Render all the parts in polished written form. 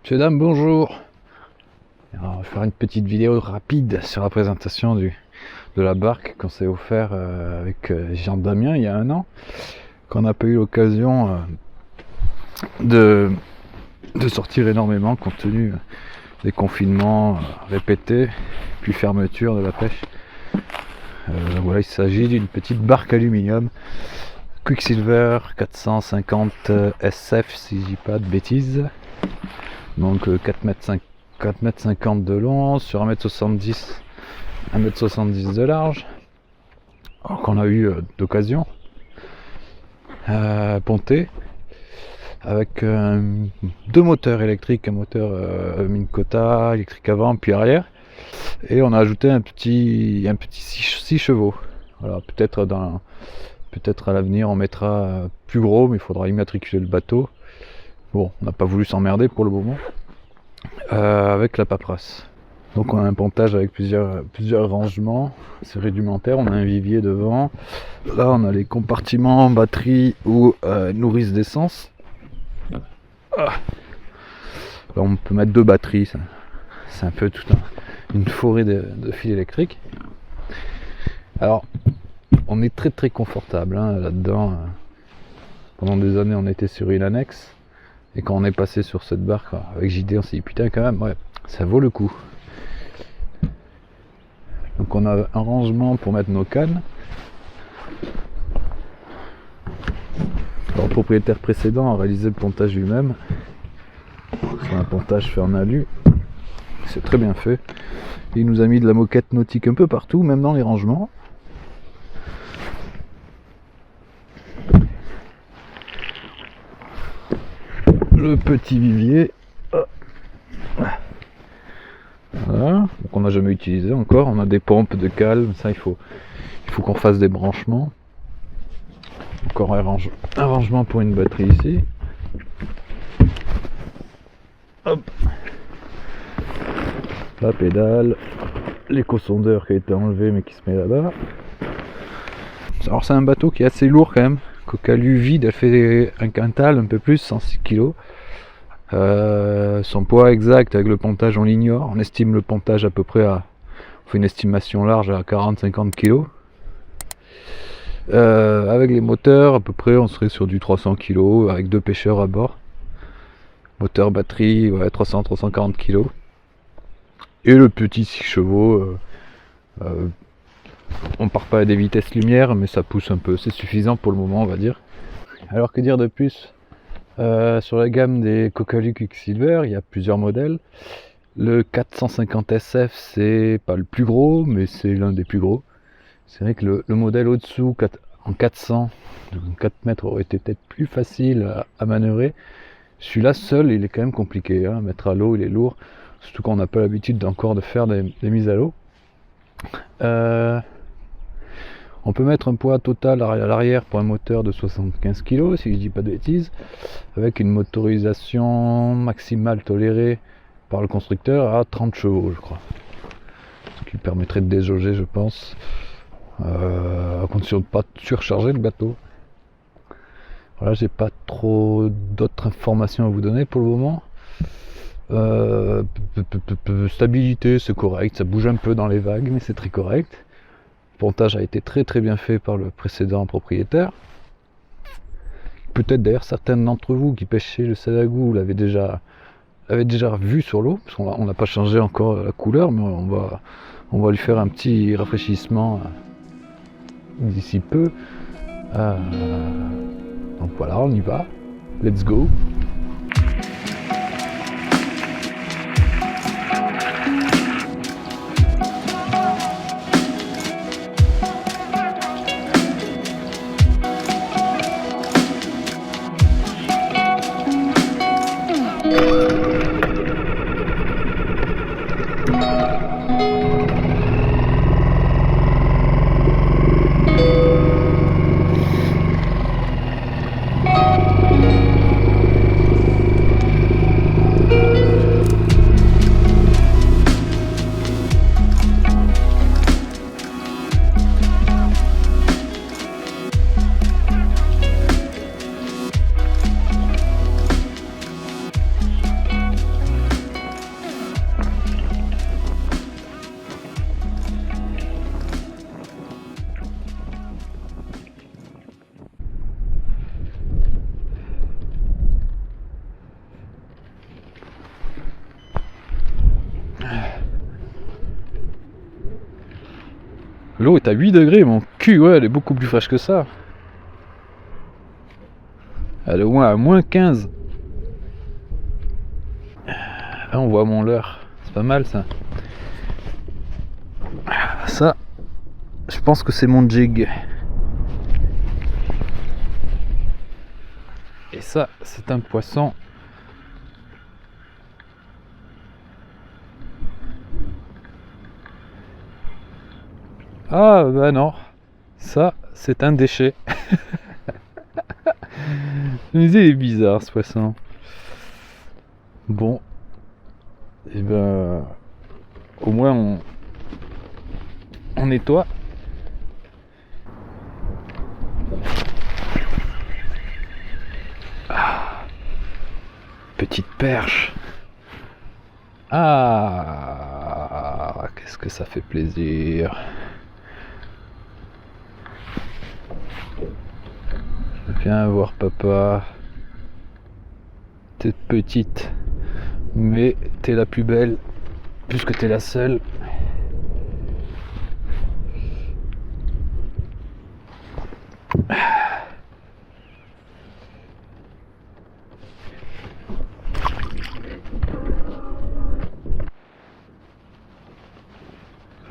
Monsieur, dame, bonjour. Alors, on va faire une petite vidéo rapide sur la présentation de la barque qu'on s'est offert avec Jean Damien il y a un an, qu'on n'a pas eu l'occasion de sortir énormément compte tenu des confinements répétés, puis fermeture de la pêche. Voilà, il s'agit d'une petite barque aluminium Quicksilver 450 SF, si je dis pas de bêtises. Donc 4,50 m de long sur 1,70 m de large. Alors qu'on a eu d'occasion ponté avec deux moteurs électriques, un moteur Minn Kota électrique avant puis arrière, et on a ajouté un petit 6 chevaux. Voilà, peut-être à l'avenir on mettra plus gros, mais il faudra immatriculer le bateau. Bon, on n'a pas voulu s'emmerder pour le moment avec la paperasse. Donc on a un pontage avec plusieurs rangements, c'est rudimentaire. On a un vivier devant. Là on a les compartiments batterie ou nourrice d'essence. Là on peut mettre deux batteries, c'est un peu une forêt de fils électriques. Alors on est très confortable là-dedans. Pendant des années on était sur une annexe, et quand on est passé sur cette barque avec JD, on s'est dit putain, quand même, ouais, ça vaut le coup. Donc on a un rangement pour mettre nos cannes. Alors, le propriétaire précédent a réalisé le pontage lui-même. C'est un pontage fait en alu, c'est très bien fait. Il nous a mis de la moquette nautique un peu partout, même dans les rangements. Le petit vivier, voilà, donc on n'a jamais utilisé encore. On a des pompes de cale, ça il faut qu'on fasse des branchements. Encore un rangement pour une batterie ici. Hop, la pédale, l'éco-sondeur qui a été enlevé mais qui se met là-bas. Alors c'est un bateau qui est assez lourd quand même. Cocalu vide, elle fait un quintal, un peu plus, 106 kg. Son poids exact avec le pontage on l'ignore. On estime le pontage à peu près on fait une estimation large à 40-50 kg. Avec les moteurs à peu près on serait sur du 300 kg avec deux pêcheurs à bord. Moteur batterie, ouais, 300-340 kg. Et le petit 6 chevaux, on part pas à des vitesses lumière, mais ça pousse un peu, c'est suffisant pour le moment on va dire. Alors que dire de plus? Sur la gamme des Cocalu Quicksilver, il y a plusieurs modèles. Le 450 SF, c'est pas le plus gros, mais c'est l'un des plus gros. C'est vrai que le modèle au-dessous, en 400, de 4 mètres, aurait été peut-être plus facile à manœuvrer. Celui-là seul, il est quand même compliqué. À mettre à l'eau, il est lourd. Surtout qu'on n'a pas l'habitude encore de faire des mises à l'eau. On peut mettre un poids total à l'arrière pour un moteur de 75 kg, si je dis pas de bêtises, avec une motorisation maximale tolérée par le constructeur à 30 chevaux, je crois. Ce qui permettrait de déjauger, je pense, à condition de ne pas surcharger le bateau. Voilà, j'ai pas trop d'autres informations à vous donner pour le moment. Stabilité, c'est correct, ça bouge un peu dans les vagues, mais c'est très correct. Le pontage a été très bien fait par le précédent propriétaire. Peut-être d'ailleurs certains d'entre vous qui pêchaient le Sadagou l'avaient déjà vu sur l'eau, parce qu'on n'a pas changé encore la couleur, mais on va lui faire un petit rafraîchissement d'ici peu. Donc voilà, on y va, let's go. L'eau est à 8 degrés, mon cul, ouais, elle est beaucoup plus fraîche que ça. Elle est au moins à moins 15. Là, on voit mon leurre. C'est pas mal, ça. Ça, je pense que c'est mon jig. Et ça, c'est un poisson. Ah, bah non. Ça, c'est un déchet. Mais il est bizarre, ce poisson. Bon. Et ben... Au moins, on nettoie. Ah, petite perche. Ah, qu'est-ce que ça fait plaisir. Viens voir papa. T'es petite, mais t'es la plus belle, puisque t'es la seule.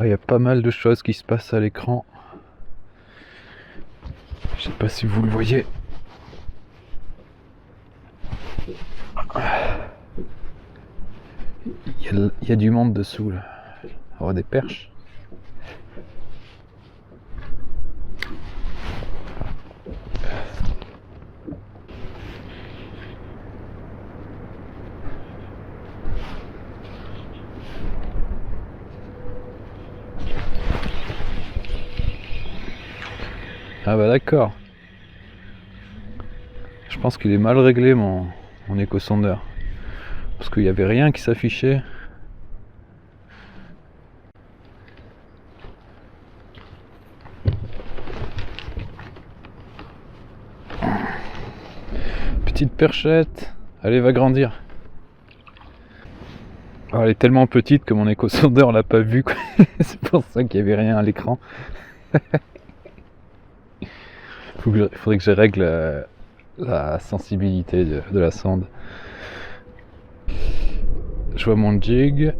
Il y a pas mal de choses qui se passent à l'écran. Je sais pas si vous le voyez. Il y a du monde dessous là. On voit des perches. Ah bah d'accord. Je pense qu'il est mal réglé mon éco-sondeur. Parce qu'il n'y avait rien qui s'affichait. Petite perchette. Allez, va grandir. Oh, elle est tellement petite que mon éco-sondeur l'a pas vue. C'est pour ça qu'il n'y avait rien à l'écran. Il faudrait que je règle la sensibilité de la sonde. Je vois mon jig.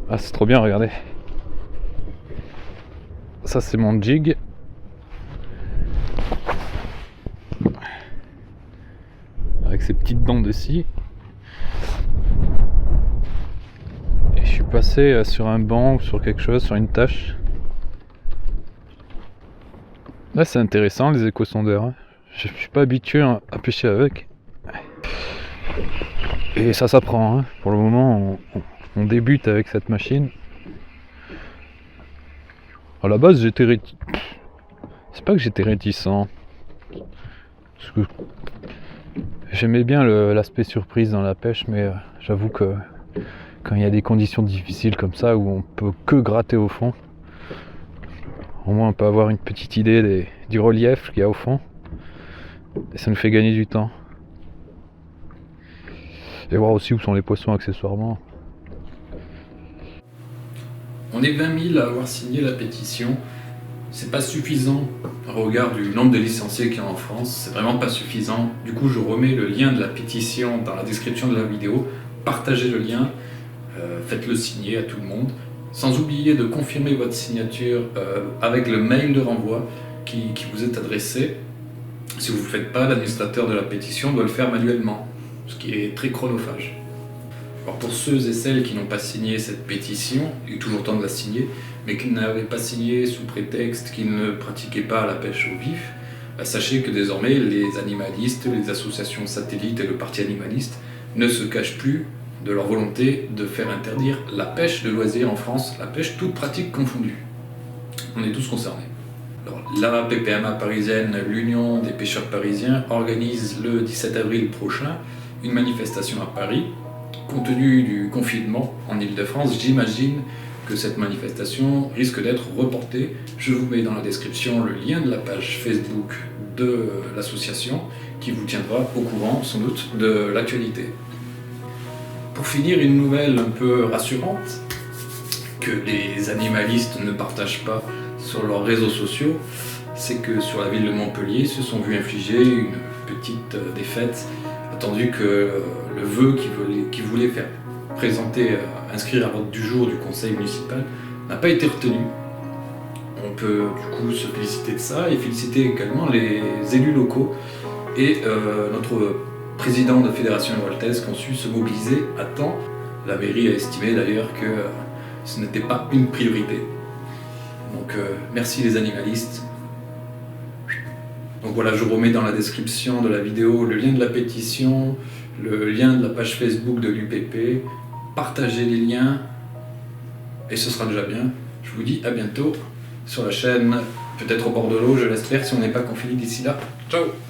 Ah, c'est trop bien, regardez. Ça, c'est mon jig. Avec ses petites dents de scie. Et je suis passé sur un banc ou sur quelque chose, sur une tâche. Là, c'est intéressant, les éco-sondeurs. Hein. Je suis pas habitué à pêcher avec. Et ça s'apprend. Hein. Pour le moment, on débute avec cette machine. À la base, j'étais réticent. C'est pas que j'étais réticent. Parce que j'aimais bien l'aspect surprise dans la pêche, mais j'avoue que quand il y a des conditions difficiles comme ça, où on peut que gratter au fond, au moins on peut avoir une petite idée du relief qu'il y a au fond. Et ça nous fait gagner du temps. Et voir aussi où sont les poissons accessoirement. On est 20 000 à avoir signé la pétition. C'est pas suffisant au regard du nombre de licenciés qu'il y a en France. C'est vraiment pas suffisant. Du coup, je remets le lien de la pétition dans la description de la vidéo. Partagez le lien, faites-le signer à tout le monde. Sans oublier de confirmer votre signature avec le mail de renvoi qui vous est adressé. Si vous ne le faites pas, l'administrateur de la pétition doit le faire manuellement, ce qui est très chronophage. Alors pour ceux et celles qui n'ont pas signé cette pétition, il est toujours temps de la signer, mais qui n'avaient pas signé sous prétexte qu'ils ne pratiquaient pas la pêche au vif, sachez que désormais les animalistes, les associations satellites et le parti animaliste ne se cachent plus de leur volonté de faire interdire la pêche de loisirs en France, la pêche toute pratique confondue. On est tous concernés. Alors, la PPMA parisienne, l'Union des pêcheurs parisiens, organise le 17 avril prochain une manifestation à Paris. Compte tenu du confinement en Ile-de-France, j'imagine que cette manifestation risque d'être reportée. Je vous mets dans la description le lien de la page Facebook de l'association qui vous tiendra au courant sans doute de l'actualité. Pour finir, une nouvelle un peu rassurante que les animalistes ne partagent pas sur leurs réseaux sociaux, c'est que sur la ville de Montpellier, ils se sont vus infliger une petite défaite, attendu que le vœu qu'ils voulaient faire présenter, inscrire à l'ordre du jour du conseil municipal n'a pas été retenu. On peut du coup se féliciter de ça et féliciter également les élus locaux et notre président de Fédération Héraultaise qui ont su se mobiliser à temps. La mairie a estimé d'ailleurs que ce n'était pas une priorité. Donc merci les animalistes. Donc voilà, je remets dans la description de la vidéo le lien de la pétition, le lien de la page Facebook de l'UPP. Partagez les liens et ce sera déjà bien. Je vous dis à bientôt sur la chaîne, peut-être au bord de l'eau, je l'espère, si on n'est pas confiné d'ici là. Ciao!